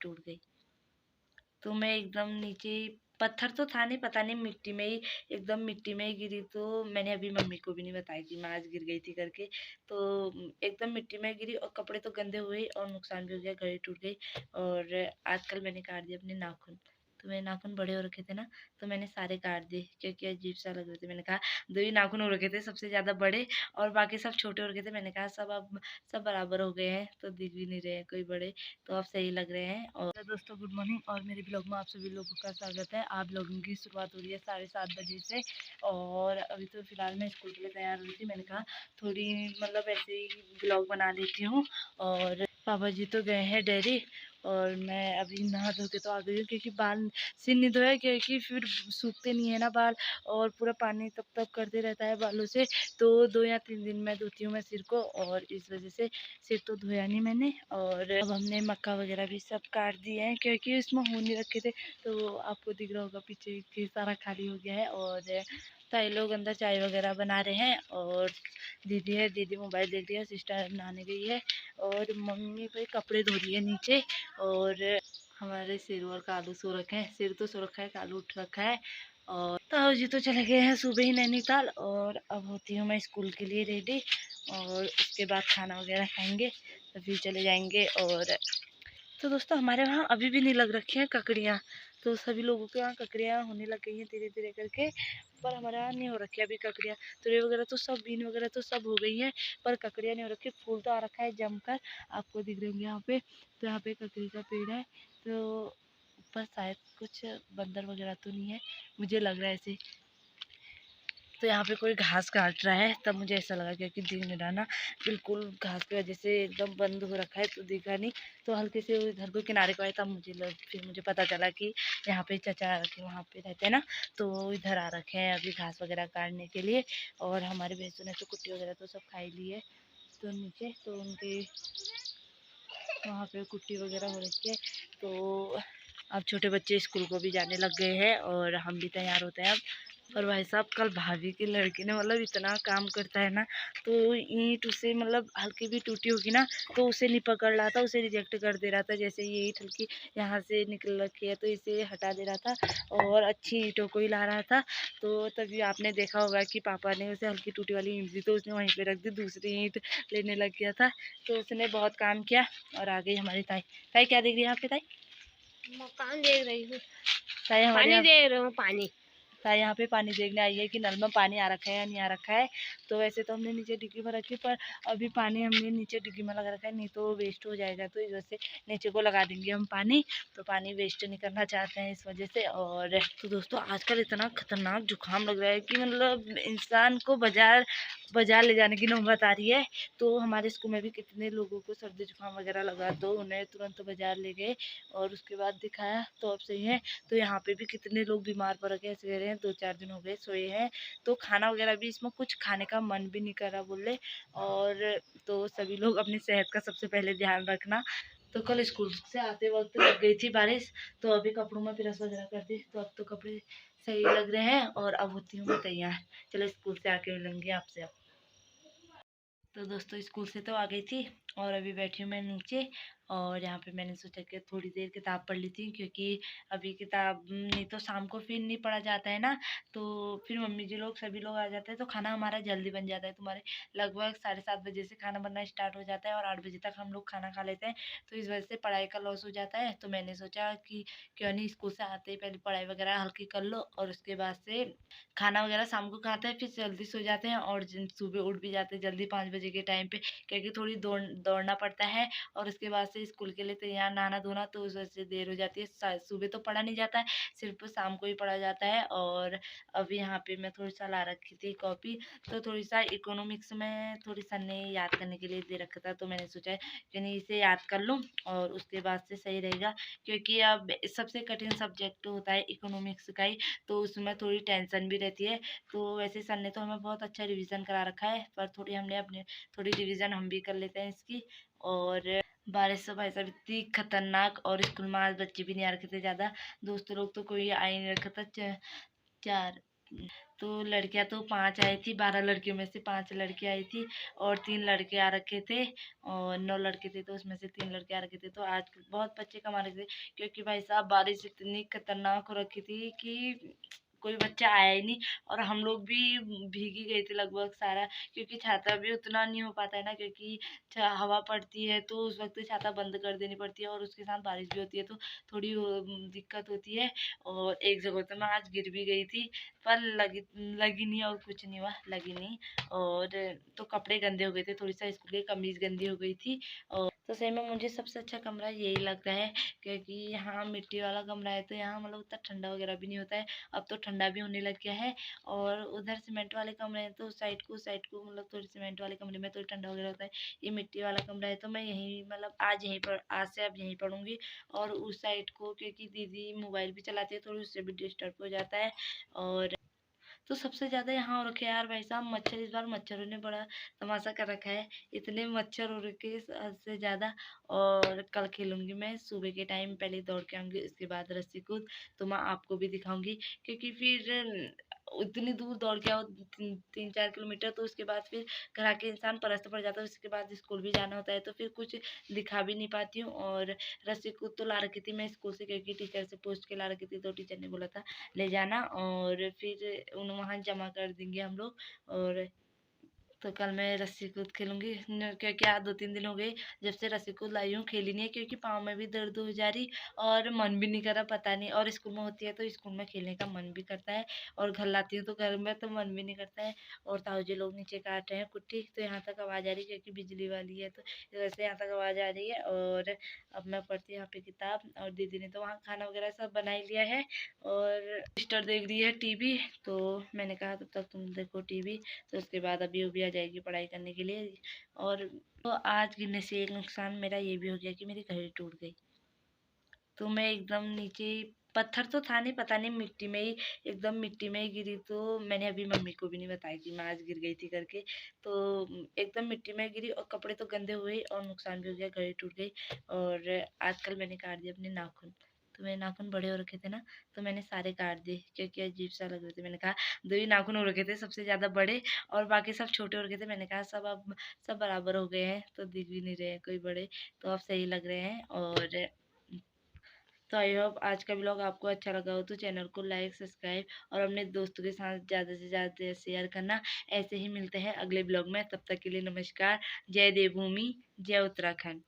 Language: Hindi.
टूट गई। तो मैं एकदम नीचे, पत्थर तो था नहीं, पता नहीं मिट्टी में ही, एकदम मिट्टी में ही गिरी। तो मैंने अभी मम्मी को भी नहीं बताया कि मैं आज गिर गई थी करके। तो एकदम मिट्टी में गिरी और कपड़े तो गंदे हुए और नुकसान भी हो गया, घड़ी टूट गई। और आजकल मैंने काट दिए अपने नाखून। तो मेरे नाखून बड़े हो रखे थे ना, तो मैंने सारे काट दिए क्योंकि अजीब सा लग रहे थे। मैंने कहा दो ही नाखून हो रखे थे सबसे ज़्यादा बड़े, और बाकी सब छोटे हो रखे थे। मैंने कहा सब अब सब बराबर हो गए हैं, तो दिख भी नहीं रहे हैं कोई बड़े, तो अब सही लग रहे हैं। और तो दोस्तों गुड मॉर्निंग, और मेरे ब्लॉग में आप सभी लोगों का स्वागत है। आप लोगों की शुरुआत हो रही है 7:30 बजे से, और अभी तो फिलहाल मैं स्कूल के लिए तैयार हुई थी। मैंने कहा थोड़ी मतलब ऐसे ही ब्लॉग बना लेती हूँ। और पापा जी तो गए हैं डेयरी, और मैं अभी नहा धो के तो आ गई हूँ, क्योंकि बाल सिर नहीं धोया, क्योंकि फिर सूखते नहीं है ना बाल, और पूरा पानी तब तब करते रहता है बालों से। तो 2 या 3 दिन में धोती हूँ मैं सिर को, और इस वजह से सिर तो धोया नहीं मैंने। और अब हमने मक्का वगैरह भी सब काट दिए हैं, क्योंकि इसमें हो नहीं रखे थे। तो आपको दिख रहा होगा पीछे कि सारा खाली हो गया है। और ताई लोग अंदर चाय वगैरह बना रहे हैं, और दीदी है, दीदी मोबाइल देख रही है, सिस्टर नहाने गई है, और मम्मी भाई कपड़े धो रही है नीचे। और हमारे सिर और कालू सो रखे हैं, सिर तो सो रखा है, कालू उठ रखा है। और ताऊ जी तो चले गए हैं सुबह ही नैनीताल। और अब होती हूँ मैं स्कूल के लिए रेडी, और उसके बाद खाना वगैरह खाएंगे, तभी चले जाएंगे। और तो दोस्तों हमारे वहाँ अभी भी नहीं लग रखी हैं ककड़ियाँ। तो सभी लोगों के यहाँ ककड़ियाँ होने लग गई हैं धीरे धीरे करके, पर हमारे यहाँ नहीं हो रखी है अभी ककड़ियाँ। तुरई वगैरह तो सब, बीन वगैरह तो सब हो गई हैं, पर ककड़ियाँ नहीं हो रखी। फूल तो आ रखा है जमकर, आपको दिख रहे होंगे यहाँ पे। तो यहाँ पे ककड़ी का पेड़ है, तो ऊपर शायद कुछ बंदर वगैरह तो नहीं है, मुझे लग रहा है ऐसे। तो यहाँ पे कोई घास काट रहा है, तब मुझे ऐसा लगा, क्योंकि दिख नहीं रहा ना, बिल्कुल घास की वजह से एकदम बंद हो रखा है, तो दिखा नहीं। तो हल्के से उधर को किनारे को आया, तब फिर मुझे पता चला कि यहाँ पे चचा रखे वहाँ पे रहते हैं ना, तो इधर आ रखे हैं अभी घास वगैरह काटने के लिए। और हमारे भैंसों ने तो कुट्टी वगैरह तो सब खाई ली है, तो नीचे तो उनके वहाँ पे कुट्टी वगैरह हो रखी है। तो अब छोटे बच्चे स्कूल को भी जाने लग गए हैं, और हम भी तैयार होते हैं अब। और भाई साहब कल भाभी की लड़की ने मतलब इतना काम करता है ना, तो ईंट उसे मतलब हल्की भी टूटी होगी ना, तो उसे नहीं पकड़ रहा था, उसे रिजेक्ट कर दे रहा था। जैसे ये ईंट हल्की यहाँ से निकल रखी है, तो इसे हटा दे रहा था, और अच्छी ईंटों को ही ला रहा था। तो तभी आपने देखा होगा कि पापा ने उसे हल्की टूटी वाली ईंट दी, तो उसने वहीं पर रख दी, दूसरी ईंट लेने लग गया था। तो उसने बहुत काम किया। और आ गई हमारी ताई। ताई क्या देख रही है यहाँ पे ताई? मकान देख रही हूँ, ताई हमारे पानी यहाँ, देख रही हूँ, पानी। ताई यहाँ पे पानी देखने आई है कि नल में पानी आ रखा है या नहीं आ रखा है। तो वैसे तो हमने नीचे डिग्गी में रखी, पर अभी पानी हमने नीचे डिग्गी में लगा रखा है, नहीं तो वेस्ट हो जाएगा। तो इस वजह से नीचे को लगा देंगे हम पानी, तो पानी वेस्ट नहीं करना चाहते हैं इस वजह से। और तो दोस्तों आजकल इतना खतरनाक जुकाम लग रहा है कि मतलब इंसान को बाजार बाजार ले जाने की नौबत आ रही है। तो हमारे स्कूल में भी कितने लोगों को सर्दी जुकाम वगैरह लगा, तो उन्हें तुरंत बाजार ले गए, और उसके बाद दिखाया तो अब सही है। तो यहाँ पे भी कितने लोग बीमार पड़ गए, ऐसे कह रहे हैं 2-4 दिन हो गए सोए हैं। तो खाना वगैरह भी इसमें कुछ खाने का मन भी नहीं कर रहा बोले। और तो सभी लोग अपनी सेहत का सबसे पहले ध्यान रखना। तो कल स्कूल से आते वक्त लग गई थी बारिश, तो अभी कपड़ों में प्रेस वगैरह कर दी, तो अब तो कपड़े सही लग रहे हैं। और अब होती हूँ मैं तैयार, चलो स्कूल से आके मिलूंगी आपसे अब। तो दोस्तों स्कूल से तो आ गई थी, और अभी बैठी हूँ मैं नीचे। और यहाँ पे मैंने सोचा कि थोड़ी देर किताब पढ़ ली थी, क्योंकि अभी किताब नहीं तो शाम को फिर नहीं पढ़ा जाता है ना, तो फिर मम्मी जी लोग सभी लोग आ जाते हैं, तो खाना हमारा जल्दी बन जाता है। तुम्हारे लगभग 7:30 बजे से खाना बनना स्टार्ट हो जाता है, और 8 बजे तक हम लोग खाना खा लेते हैं। तो इस वजह से पढ़ाई का लॉस हो जाता है। तो मैंने सोचा कि क्यों नहीं स्कूल से आते ही पहले पढ़ाई वगैरह हल्की कर लो, और उसके बाद से खाना वगैरह शाम को खाते हैं, फिर जल्दी सो जाते हैं, और सुबह उठ भी जाते हैं जल्दी 5 बजे के टाइम पे, क्योंकि थोड़ी दौड़ना पड़ता है। और उसके बाद से स्कूल के लिए तैयार, नहाना धोना, तो उस वजह से देर हो जाती है। सुबह तो पढ़ा नहीं जाता है, सिर्फ शाम को ही पढ़ा जाता है। और अभी यहाँ पे मैं थोड़ी सा ला रखी थी कॉपी, तो थोड़ी सा इकोनॉमिक्स में थोड़ी सा ने याद करने के लिए दे रखा था, तो मैंने सोचा कि नहीं इसे याद कर लूँ, और उसके बाद से सही रहेगा। क्योंकि अब सबसे कठिन सब्जेक्ट होता है इकोनॉमिक्स का ही, तो उसमें थोड़ी टेंशन भी रहती है। तो वैसे सर ने तो हमें बहुत अच्छा रिवीजन करा रखा है, पर थोड़ी हमने अपने थोड़ी रिवीजन हम भी कर लेते हैं इसकी। और बारिश से भाई साहब इतनी खतरनाक, और स्कूल में आज बच्चे भी नहीं आ रखे थे ज़्यादा, दोस्तों लोग तो कोई आ ही नहीं रखा था। चार तो लड़कियां तो 5 आई थी, 12 लड़कियों में से 5 लड़कियां आई थी और 3 लड़के आ रखे थे और 9 लड़के थे, तो उसमें से 3 लड़के आ रखे थे। तो आज बहुत बच्चे कम आ रखे थे क्योंकि भाई साहब बारिश इतनी खतरनाक हो रखी थी कि कोई बच्चा आया ही नहीं और हम लोग भी भीगी गए थे लगभग सारा, क्योंकि छाता भी उतना नहीं हो पाता है ना, क्योंकि हवा पड़ती है तो उस वक्त छाता बंद कर देनी पड़ती है और उसके साथ बारिश भी होती है, तो थोड़ी दिक्कत होती है। और एक जगह तो मैं आज गिर भी गई थी, पर लगी लगी नहीं और कुछ नहीं हुआ, लगी नहीं। और तो कपड़े गंदे हो गए थे, थोड़ी सा स्कूल की कमीज गंदी हो गई थी। और तो सही में मुझे सबसे अच्छा कमरा यही लगता है, क्योंकि यहाँ मिट्टी वाला कमरा है तो यहाँ मतलब उतना ठंडा वगैरह भी नहीं होता है। अब तो ठंडा भी होने लग गया है। और उधर सीमेंट वाले कमरे हैं तो उस साइड को मतलब थोड़ी सीमेंट वाले कमरे में थोड़ी ठंडा वगैरह होता है। ये मिट्टी वाला कमरा है तो मैं यहीं मतलब आज से अब यहीं पढ़ूंगी। और उस साइड को क्योंकि दीदी मोबाइल भी चलाती है, थोड़ी उससे भी डिस्टर्ब हो जाता है। और तो सबसे ज़्यादा यहाँ हो रखे हैं यार भाई साहब मच्छर, इस बार मच्छरों ने बड़ा तमाशा कर रखा है। इतने मच्छर हो रखे हैं हद से ज़्यादा। और कल खेलूंगी मैं सुबह के टाइम, पहले दौड़ के आऊँगी उसके बाद रस्सी कूद, तो मैं आपको भी दिखाऊंगी। क्योंकि फिर उतनी दूर दौड़ के आओ 3-4 किलोमीटर, तो उसके बाद फिर घर आके इंसान परेशान पड़ जाता है, उसके बाद स्कूल भी जाना होता है तो फिर कुछ दिखा भी नहीं पाती हूँ। और रस्सी कूद तो ला रखी थी मैं स्कूल से, क्योंकि टीचर से पूछ के ला रखी थी, तो टीचर ने बोला था ले जाना और फिर उन वहाँ जमा कर देंगे हम लोग। और तो कल मैं रस्सी कूद खेलूंगी क्योंकि आज 2-3 दिन हो गए जब से रस्सी कूद लाई हूँ, खेली नहीं है, क्योंकि पाँव में भी दर्द हो जा रही और मन भी नहीं कर रहा, पता नहीं। और स्कूल में होती है तो स्कूल में खेलने का मन भी करता है, और घर लाती हूँ तो घर में तो मन भी नहीं करता है। और ताऊ जी लोग नीचे काट रहे हैं कुट्टी, तो यहाँ तक आवाज़ आ रही है क्योंकि बिजली वाली है, तो वैसे यहाँ तक आवाज़ आ रही है। और अब मैं पढ़ती हूँ यहाँ पे किताब, और दीदी ने तो वहाँ खाना वगैरह सब बना ही लिया है। और सिस्टर देख रही है टीवी, तो मैंने कहा तब तक तुम देखो टीवी। तो उसके बाद अभी वो भी आ जाएगी पढ़ाई करने के लिए। और तो आज गिरने से एक नुकसान मेरा ये भी हो गया कि मेरी घड़ी टूट गई। तो मैं एकदम नीचे, पत्थर तो था नहीं, पता नहीं मिट्टी में ही, एकदम मिट्टी में ही गिरी। तो मैंने अभी मम्मी को भी नहीं बताया कि मैं आज गिर गई थी करके। तो एकदम मिट्टी में गिरी और कपड़े तो गंदे हुए और नुकसान भी हो गया, घड़ी टूट गई। और आजकल मैंने काट दिए अपने नाखून, तो मेरे नाखून बड़े हो रखे थे ना, तो मैंने सारे काट दिए क्योंकि अजीब सा लग रहे थे। मैंने कहा 2 ही नाखून हो रखे थे सबसे ज़्यादा बड़े, और बाकी सब छोटे हो रखे थे। मैंने कहा सब अब सब बराबर हो गए हैं तो दिख भी नहीं रहे हैं कोई बड़े, तो अब सही लग रहे हैं। और तो आई होप आज का ब्लॉग आपको अच्छा लगा हो, तो चैनल को लाइक सब्सक्राइब और अपने दोस्तों के साथ ज़्यादा से ज़्यादा शेयर करना। ऐसे ही मिलते हैं अगले ब्लॉग में, तब तक के लिए नमस्कार। जय देवभूमि, जय उत्तराखंड।